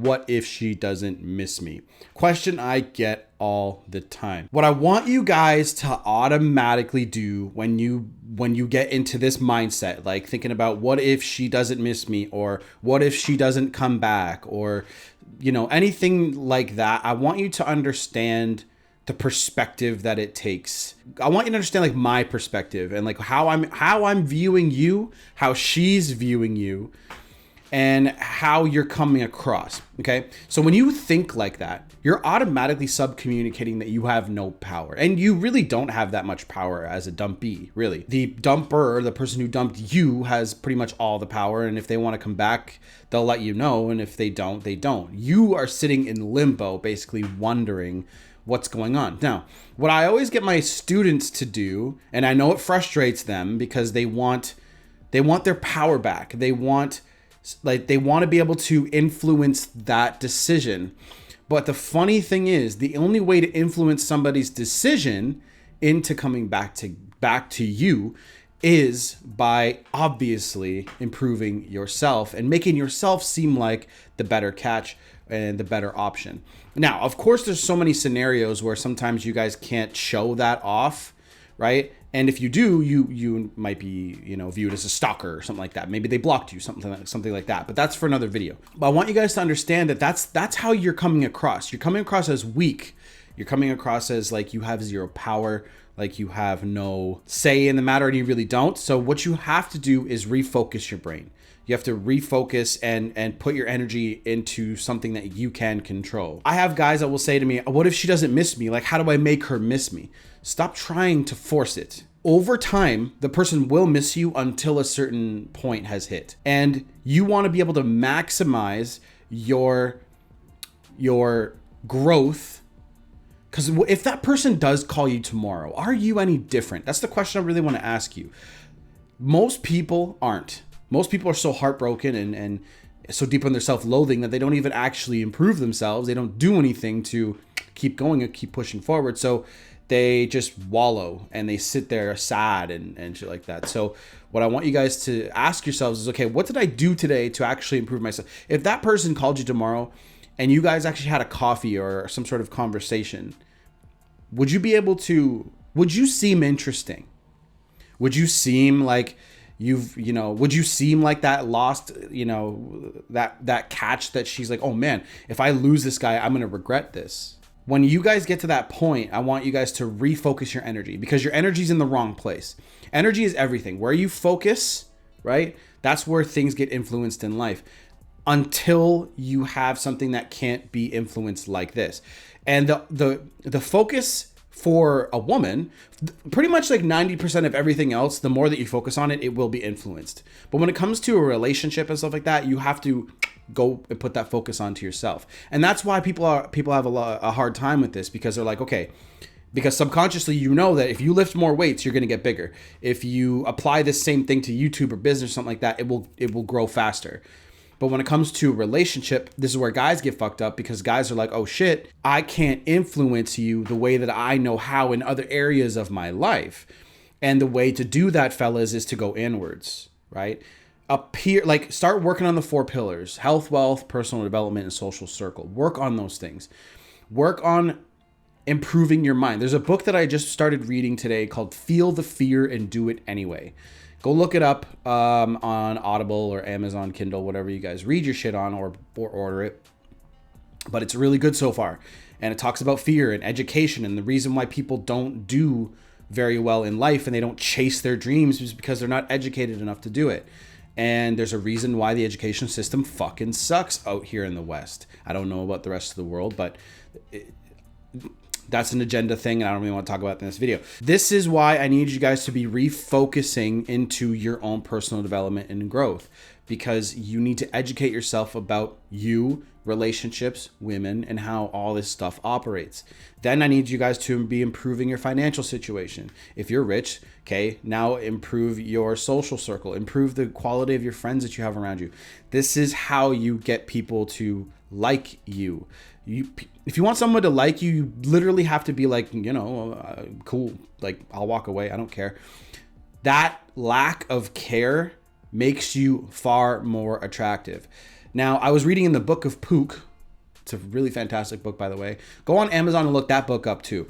what if she doesn't miss me? Question I get all the time. What I want you guys to automatically do when you get into this mindset, like thinking about what if she doesn't miss me, or what if she doesn't come back, or anything like that, I want you to understand the perspective that it takes. I want you to understand like my perspective and like how I'm viewing you, how she's viewing you, and how you're coming across. Okay. So when you think like that, you're automatically subcommunicating that you have no power, and you really don't have that much power as a dumpee, really. The dumper, the person who dumped you, has pretty much all the power. And if they want to come back, they'll let you know. And if they don't, they don't. You are sitting in limbo, basically wondering what's going on. Now, what I always get my students to do, and I know it frustrates them because they want their power back. They want to be able to influence that decision. But the funny thing is, the only way to influence somebody's decision into coming back to you is by obviously improving yourself and making yourself seem like the better catch and the better option. Now, of course, there's so many scenarios where sometimes you guys can't show that off, right? And if you do, you might be, viewed as a stalker or something like that. Maybe they blocked you, something like that. But that's for another video. But I want you guys to understand that that's how you're coming across. You're coming across as weak. You're coming across as like you have zero power, like you have no say in the matter, and you really don't. So what you have to do is refocus your brain. You have to refocus and put your energy into something that you can control. I have guys that will say to me, what if she doesn't miss me? Like, how do I make her miss me? Stop trying to force it. Over time, the person will miss you until a certain point has hit. And you want to be able to maximize your growth. Because if that person does call you tomorrow, are you any different? That's the question I really want to ask you. Most people aren't. Most people are so heartbroken and so deep in their self-loathing that they don't even actually improve themselves. They don't do anything to keep going and keep pushing forward. So they just wallow and they sit there sad and shit like that. So what I want you guys to ask yourselves is, okay, what did I do today to actually improve myself? If that person called you tomorrow and you guys actually had a coffee or some sort of conversation, would you seem interesting? Would you seem like would you seem like that lost, that catch that she's like, oh man, if I lose this guy, I'm going to regret this. When you guys get to that point, I want you guys to refocus your energy, because your energy's in the wrong place. Energy is everything. Where you focus, right? That's where things get influenced in life, until you have something that can't be influenced like this. And the focus for a woman, pretty much like 90% of everything else, the more that you focus on it, it will be influenced. But when it comes to a relationship and stuff like that, you have to go and put that focus onto yourself. And that's why people have a hard time with this, because they're like, okay, because subconsciously you know that if you lift more weights, you're going to get bigger. If you apply this same thing to YouTube or business or something like that, it will grow faster. But when it comes to a relationship, this is where guys get fucked up, because guys are like, oh shit, I can't influence you the way that I know how in other areas of my life. And the way to do that, fellas, is to go inwards, right? Start working on the 4 pillars: health, wealth, personal development, and social circle. Work on those things. Work on improving your mind. There's a book that I just started reading today called Feel the Fear and Do It Anyway. Go look it up on Audible or Amazon Kindle, whatever you guys read your shit on, or order it. But it's really good so far. And it talks about fear and education, and the reason why people don't do very well in life and they don't chase their dreams is because they're not educated enough to do it. And there's a reason why the education system fucking sucks out here in the West. I don't know about the rest of the world, but that's an agenda thing, and I don't really want to talk about it in this video. This is why I need you guys to be refocusing into your own personal development and growth, because you need to educate yourself about you, relationships, women, and how all this stuff operates. Then I need you guys to be improving your financial situation. If you're rich, okay, now improve your social circle, improve the quality of your friends that you have around you. This is how you get people to like you. If you want someone to like you, you literally have to be like, cool, like I'll walk away, I don't care. That lack of care makes you far more attractive. Now, I was reading in the book of Pook, It's a really fantastic book, by the way. Go on Amazon and look that book up too.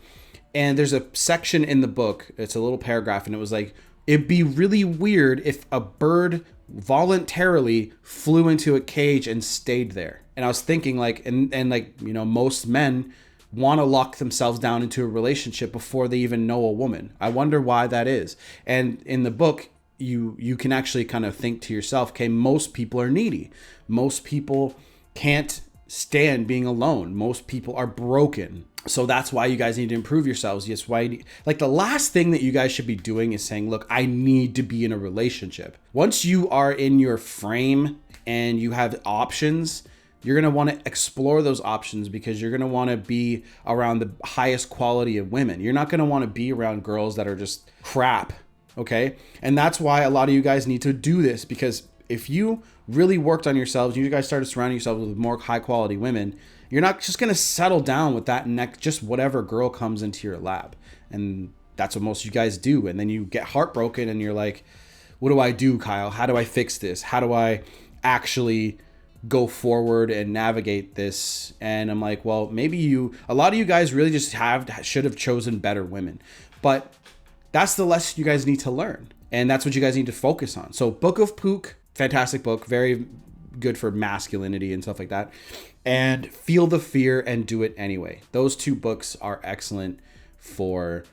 And there's a section in the book, it's a little paragraph, and it was like, it'd be really weird if a bird voluntarily flew into a cage and stayed there. And I was thinking like, and like, you know, most men want to lock themselves down into a relationship before they even know a woman. I wonder why that is. And in the book, you can actually kind of think to yourself, okay, most people are needy. Most people can't stand being alone. Most people are broken. So that's why you guys need to improve yourselves. Yes, like the last thing that you guys should be doing is saying, look, I need to be in a relationship. Once you are in your frame and you have options, you're going to want to explore those options because you're going to want to be around the highest quality of women. You're not going to want to be around girls that are just crap. Okay. And that's why a lot of you guys need to do this, because if you really worked on yourselves, you guys started surrounding yourselves with more high quality women, you're not just going to settle down with that next, just whatever girl comes into your lap. And that's what most of you guys do. And then you get heartbroken and you're like, what do I do, Kyle? How do I fix this? How do I actually go forward and navigate this? And I'm like, well, maybe a lot of you guys really just should have chosen better women. But that's the lesson you guys need to learn. And that's what you guys need to focus on. So Book of Pook, fantastic book, very good for masculinity and stuff like that. And Feel the Fear and Do It Anyway. Those two books are excellent for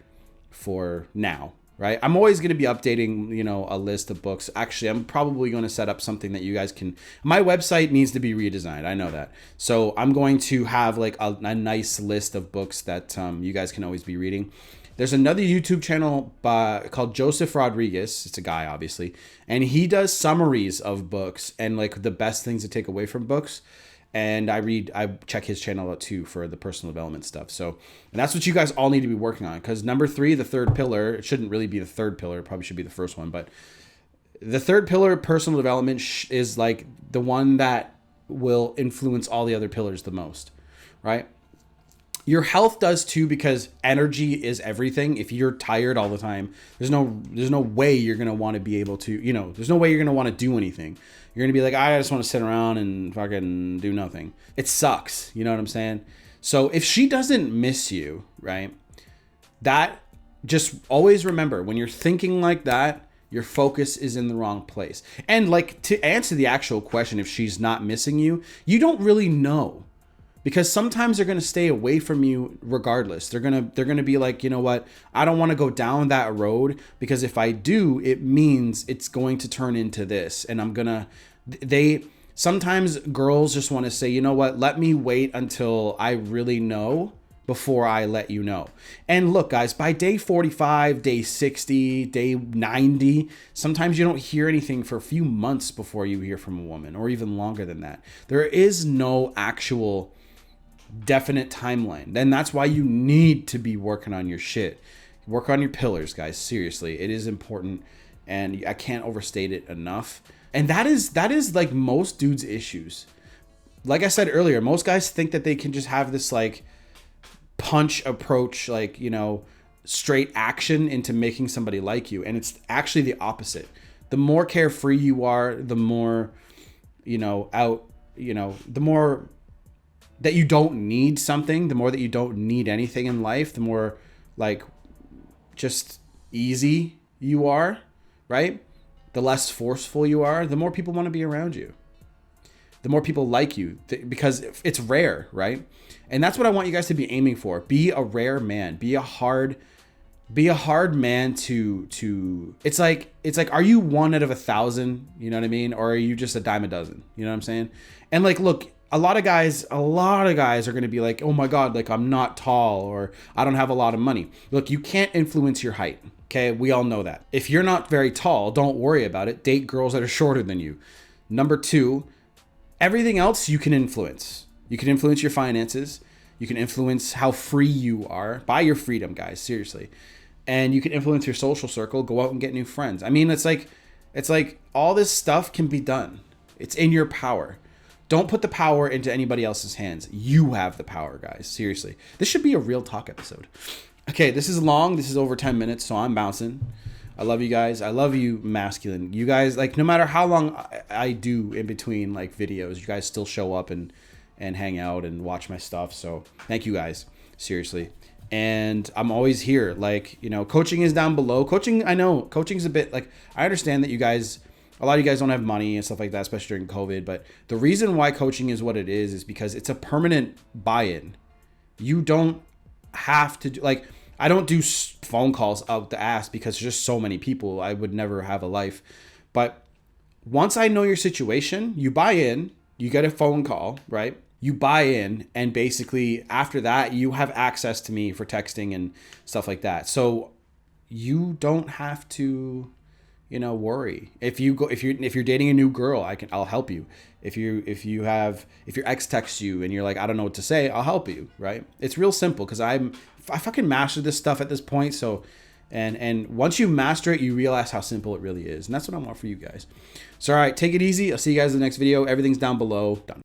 now, right? I'm always going to be updating, you know, a list of books. Actually, I'm probably going to set up something that you guys can. My website needs to be redesigned. I know that. So I'm going to have like a nice list of books that you guys can always be reading. There's another YouTube channel called Joseph Rodriguez. It's a guy, obviously. And he does summaries of books and like the best things to take away from books. And I check his channel out too for the personal development stuff. So, and that's what you guys all need to be working on. Because number 3, the third pillar, it shouldn't really be the third pillar. It probably should be the first one. But the third pillar, personal development, is like the one that will influence all the other pillars the most, right? Your health does too, because energy is everything. If you're tired all the time, there's no way you're going to want to be able to, you know, there's no way you're going to want to do anything. You're going to be like, I just want to sit around and fucking do nothing. It sucks. You know what I'm saying? So if she doesn't miss you, right, that just always remember, when you're thinking like that, your focus is in the wrong place. And like, to answer the actual question, if she's not missing you, you don't really know. Because sometimes they're going to stay away from you regardless. They're going to be like, you know what? I don't want to go down that road, because if I do, it means it's going to turn into this. And sometimes girls just want to say, you know what? Let me wait until I really know before I let you know. And look, guys, by day 45, day 60, day 90, sometimes you don't hear anything for a few months before you hear from a woman, or even longer than that. There is no actual definite timeline. Then that's why you need to be working on your shit. Work on your pillars, guys. Seriously, it is important, and I can't overstate it enough. And that is like most dudes' issues. Like I said earlier, most guys think that they can just have this like punch approach, like, you know, straight action into making somebody like you, and it's actually the opposite. The more carefree you are, the more, you know, the more that you don't need something, the more that you don't need anything in life, the more like just easy you are, right? The less forceful you are, the more people want to be around you. The more people like you, because it's rare, right? And that's what I want you guys to be aiming for. Be a rare man. Be a hard man to it's like, are you 1 out of 1,000? You know what I mean? Or are you just a dime a dozen? You know what I'm saying? And like, look, a lot of guys are going to be like, oh my God, like I'm not tall, or I don't have a lot of money. Look, you can't influence your height. Okay. We all know that. If you're not very tall, don't worry about it. Date girls that are shorter than you. Number 2, everything else you can influence. You can influence your finances. You can influence how free you are. Buy your freedom, guys. Seriously. And you can influence your social circle. Go out and get new friends. I mean, it's like all this stuff can be done. It's in your power. Don't put the power into anybody else's hands. You have the power, guys. Seriously. This should be a real talk episode. Okay, this is long. This is over 10 minutes, so I'm bouncing. I love you guys. I love you, masculine. You guys, like, no matter how long I do in between, like, videos, you guys still show up and and hang out and watch my stuff. So thank you guys, seriously. And I'm always here. Like, you know, coaching is down below. Coaching, I know coaching's a bit like, I understand that a lot of you guys don't have money and stuff like that, especially during COVID. But the reason why coaching is what it is because it's a permanent buy-in. You don't have to do, like, I don't do phone calls out the ass because there's just so many people. I would never have a life. But once I know your situation, you buy in, you get a phone call, right? You buy in, and basically after that, you have access to me for texting and stuff like that. So you don't have to, you know, worry. If you're dating a new girl, I'll help you. If your ex texts you and you're like, I don't know what to say, I'll help you, right? It's real simple because I fucking mastered this stuff at this point. So and once you master it, you realize how simple it really is. And that's what I want for you guys. So all right, take it easy. I'll see you guys in the next video. Everything's down below. Done.